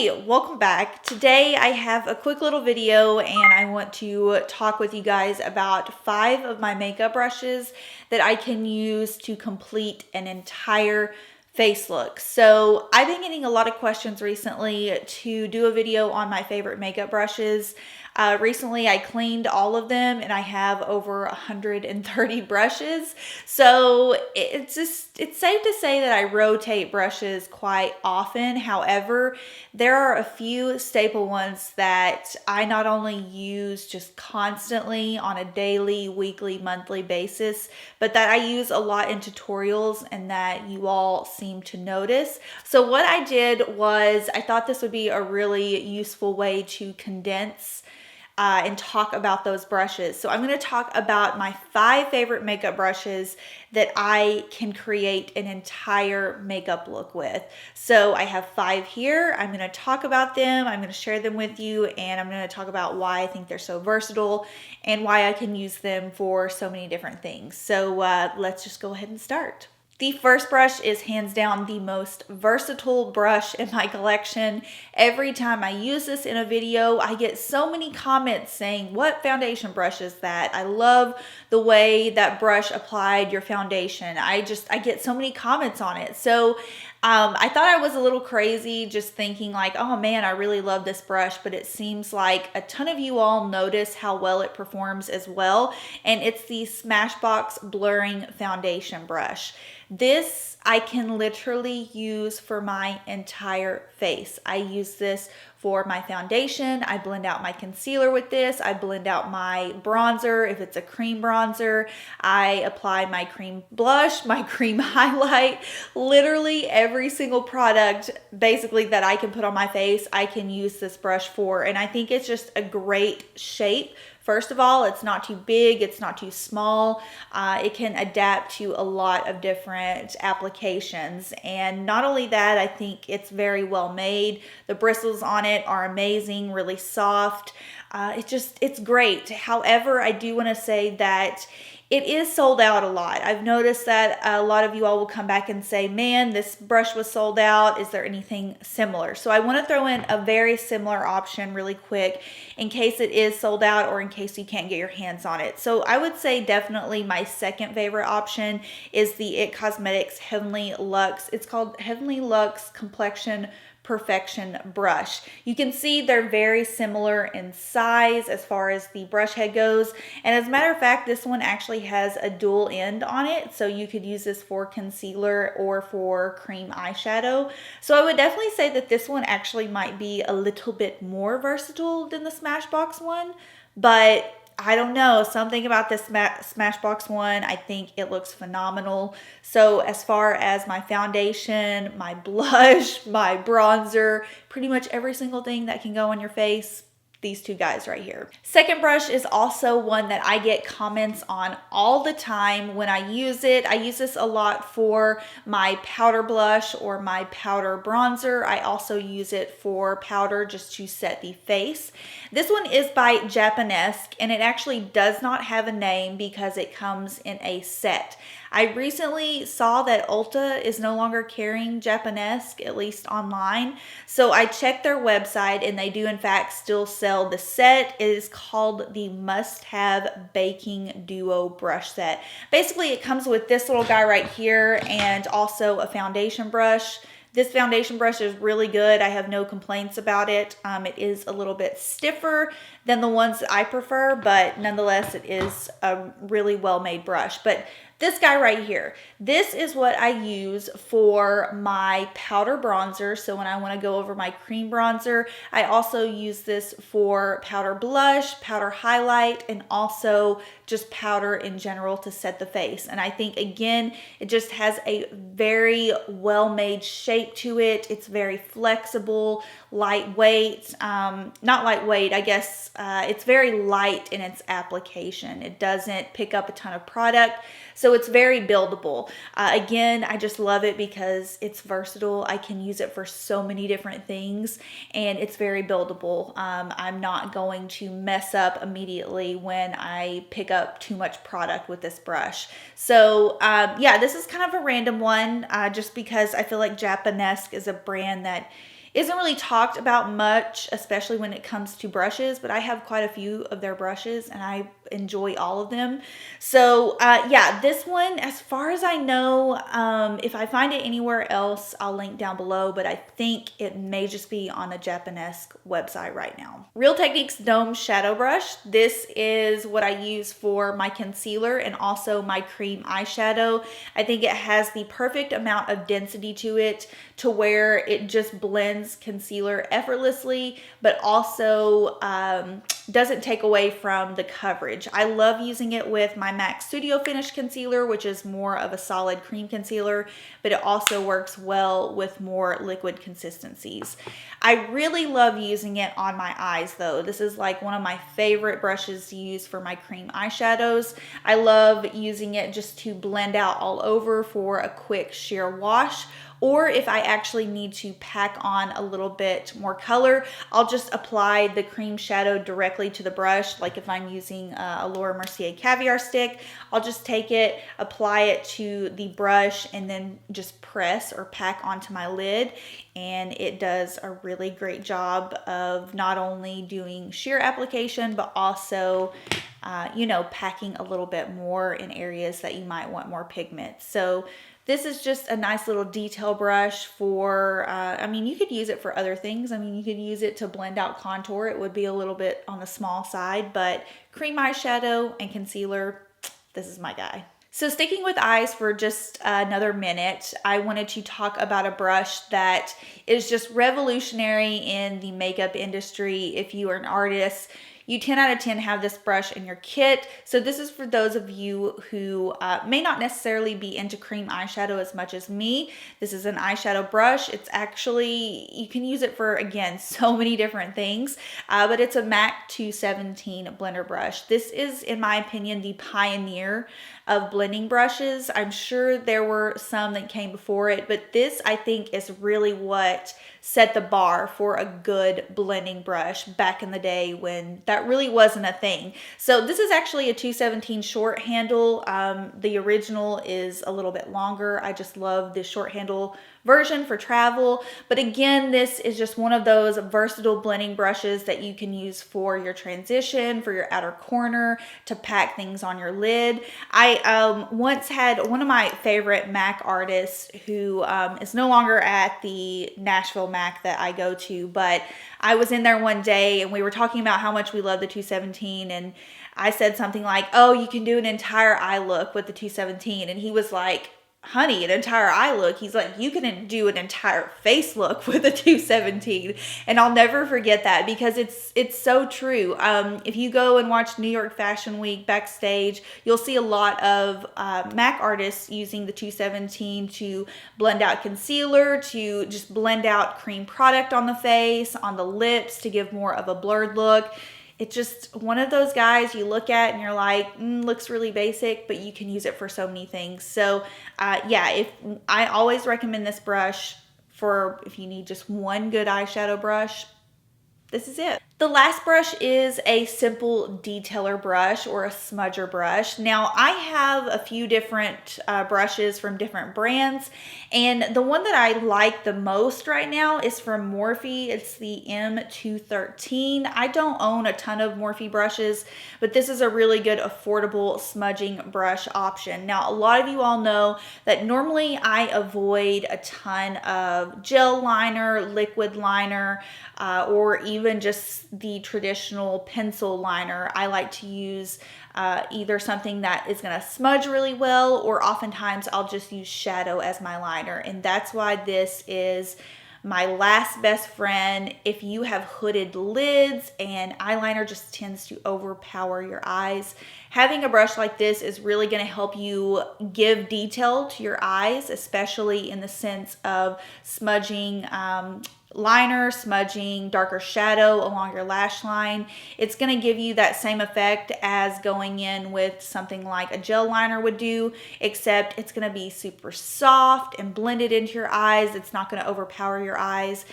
Hey, welcome back. Today I have a quick little video and I want to talk with you guys about 5 of my makeup brushes that I can use to complete an entire face look. So I've been getting a lot of questions recently to do a video on my favorite makeup brushes. Recently I cleaned all of them and I have over 130 brushes. So it's safe to say that I rotate brushes quite often. However, there are a few staple ones that I not only use just constantly on a daily, weekly, monthly basis, but that I use a lot in tutorials and that you all seem to notice. So what I did was I thought this would be a really useful way to condense and talk about those brushes. So I'm going to talk about my 5 favorite makeup brushes that I can create an entire makeup look with. So I have 5 here. I'm going to talk about them. I'm going to share them with you, and I'm going to talk about why I think they're so versatile and why I can use them for so many different things. So let's just go ahead and start. The first brush is hands down the most versatile brush in my collection. Every time I use this in a video, I get so many comments saying, "What foundation brush is that? I love the way that brush applied your foundation." I get so many comments on it. So I thought I was a little crazy just thinking like, oh man, I really love this brush, but it seems like a ton of you all notice how well it performs as well. And it's the Smashbox Blurring Foundation Brush. This I can literally use for my entire face. I use this for my foundation. I blend out my concealer with this. I blend out my bronzer if it's a cream bronzer. I apply my cream blush, my cream highlight. Literally every single product basically that I can put on my face, I can use this brush for. And I think it's just a great shape. First of all, it's not too big, it's not too small. It can adapt to a lot of different applications. And not only that, I think it's very well made. The bristles on it are amazing, really soft. It's great. However, I do want to say that it is sold out a lot. I've noticed that a lot of you all will come back and say, man, this brush was sold out. Is there anything similar? So I want to throw in a very similar option really quick in case it is sold out or in case you can't get your hands on it. So I would say definitely my second favorite option is the IT Cosmetics Heavenly Luxe. It's called Heavenly Luxe Complexion Perfection brush. You can see they're very similar in size as far as the brush head goes. And as a matter of fact, this one actually has a dual end on it. So you could use this for concealer or for cream eyeshadow. So I would definitely say that this one actually might be a little bit more versatile than the Smashbox one, but I don't know, something about this Smashbox one, I think it looks phenomenal. So as far as my foundation, my blush, my bronzer, pretty much every single thing that can go on your face, these 2 guys right here. Second brush is also one that I get comments on all the time when I use it. I use this a lot for my powder blush or my powder bronzer. I also use it for powder just to set the face. This one is by Japonesque and it actually does not have a name because it comes in a set. I recently saw that Ulta is no longer carrying Japonesque, at least online. So I checked their website and they do in fact still sell the set. It is called the Must Have Baking Duo Brush Set. Basically, it comes with this little guy right here and also a foundation brush. This foundation brush is really good. I have no complaints about it. It is a little bit stiffer than the ones that I prefer, but nonetheless, it is a really well-made brush. But this guy right here, this is what I use for my powder bronzer. So when I want to go over my cream bronzer, I also use this for powder blush, powder highlight, and also just powder in general to set the face. And I think, again, it just has a very well-made shape to it. It's very flexible, lightweight, not lightweight, I guess. It's very light in its application. It doesn't pick up a ton of product. So it's very buildable. Again, I just love it because it's versatile. I can use it for so many different things and it's very buildable. I'm not going to mess up immediately when I pick up too much product with this brush. So yeah, this is kind of a random one just because I feel like Japonesque is a brand that isn't really talked about much, especially when it comes to brushes, but I have quite a few of their brushes and I enjoy all of them. So yeah, this one, as far as I know, if I find it anywhere else, I'll link down below, but I think it may just be on the Japonesque website right now. Real Techniques Dome Shadow Brush. This is what I use for my concealer and also my cream eyeshadow. I think it has the perfect amount of density to it to where it just blends concealer effortlessly, but also doesn't take away from the coverage. I love using it with my MAC Studio Finish concealer, which is more of a solid cream concealer, but it also works well with more liquid consistencies. I really love using it on my eyes though. This is like one of my favorite brushes to use for my cream eyeshadows. I love using it just to blend out all over for a quick sheer wash. Or if I actually need to pack on a little bit more color, I'll just apply the cream shadow directly to the brush. Like if I'm using a Laura Mercier Caviar stick, I'll just take it, apply it to the brush, and then just press or pack onto my lid. And it does a really great job of not only doing sheer application, but also you know, packing a little bit more in areas that you might want more pigment. So this is just a nice little detail brush for, I mean, you could use it for other things. I mean, you could use it to blend out contour. It would be a little bit on the small side, but cream eyeshadow and concealer, this is my guy. So sticking with eyes for just another minute, I wanted to talk about a brush that is just revolutionary in the makeup industry. If you are an artist, you 10 out of 10 have this brush in your kit. So this is for those of you who may not necessarily be into cream eyeshadow as much as me. This is an eyeshadow brush. It's actually, you can use it for, again, so many different things, but it's a MAC 217 blender brush. This is, in my opinion, the pioneer of blending brushes. I'm sure there were some that came before it, but this, I think, is really what set the bar for a good blending brush back in the day when that really wasn't a thing. So this is actually a 217 short handle. The original is a little bit longer. I just love this short handle version for travel. But again, this is just one of those versatile blending brushes that you can use for your transition, for your outer corner, to pack things on your lid. I once had one of my favorite MAC artists who is no longer at the Nashville MAC that I go to, but I was in there one day and we were talking about how much we love the 217, and I said something like, oh, you can do an entire eye look with the 217, and he was like, honey, an entire eye look? He's like, you can do an entire face look with a 217. And I'll never forget that because it's so true. If you go and watch New York Fashion Week backstage, you'll see a lot of MAC artists using the 217 to blend out concealer, to just blend out cream product on the face, on the lips, to give more of a blurred look. It's just one of those guys you look at and you're like, looks really basic, but you can use it for so many things. So yeah, I always recommend this brush for if you need just one good eyeshadow brush. This is it. The last brush is a simple detailer brush or a smudger brush. Now I have a few different brushes from different brands, and the one that I like the most right now is from Morphe. It's the M213. I don't own a ton of Morphe brushes, but this is a really good affordable smudging brush option. Now a lot of you all know that normally I avoid a ton of gel liner, liquid liner, or even just the traditional pencil liner. I like to use either something that is going to smudge really well, or oftentimes I'll just use shadow as my liner. And that's why this is my last best friend. If you have hooded lids and eyeliner just tends to overpower your eyes, having a brush like this is really going to help you give detail to your eyes, especially in the sense of smudging liner, smudging darker shadow along your lash line. It's going to give you that same effect as going in with something like a gel liner would do, except it's going to be super soft and blended into your eyes. It's not going to overpower your eyes.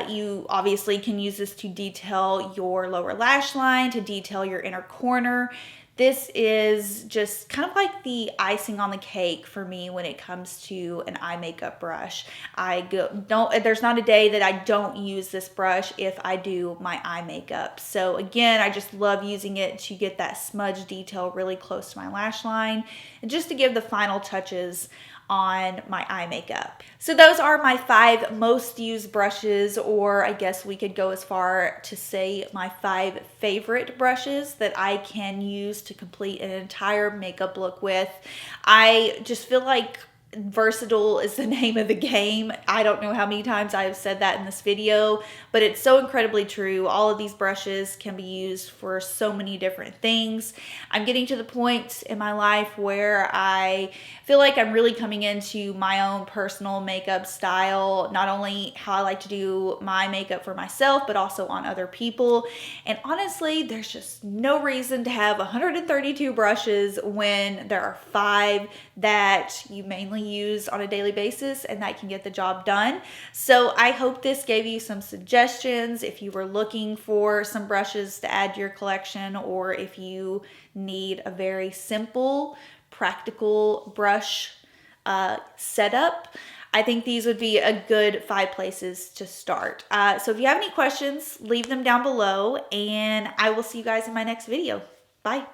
You obviously can use this to detail your lower lash line, to detail your inner corner. This is just kind of like the icing on the cake for me when it comes to an eye makeup brush. There's not a day that I don't use this brush if I do my eye makeup. So again, I just love using it to get that smudge detail really close to my lash line and just to give the final touches on my eye makeup. So those are my 5 most used brushes, or I guess we could go as far to say my 5 favorite brushes that I can use to complete an entire makeup look with. I just feel like versatile is the name of the game. I don't know how many times I have said that in this video, but it's so incredibly true. All of these brushes can be used for so many different things. I'm getting to the point in my life where I feel like I'm really coming into my own personal makeup style, not only how I like to do my makeup for myself, but also on other people. And honestly, there's just no reason to have 132 brushes when there are 5 that you mainly use on a daily basis and that can get the job done. So I hope this gave you some suggestions if you were looking for some brushes to add to your collection, or if you need a very simple, practical brush setup. I think these would be a good 5 places to start. So if you have any questions, leave them down below, and I will see you guys in my next video. Bye.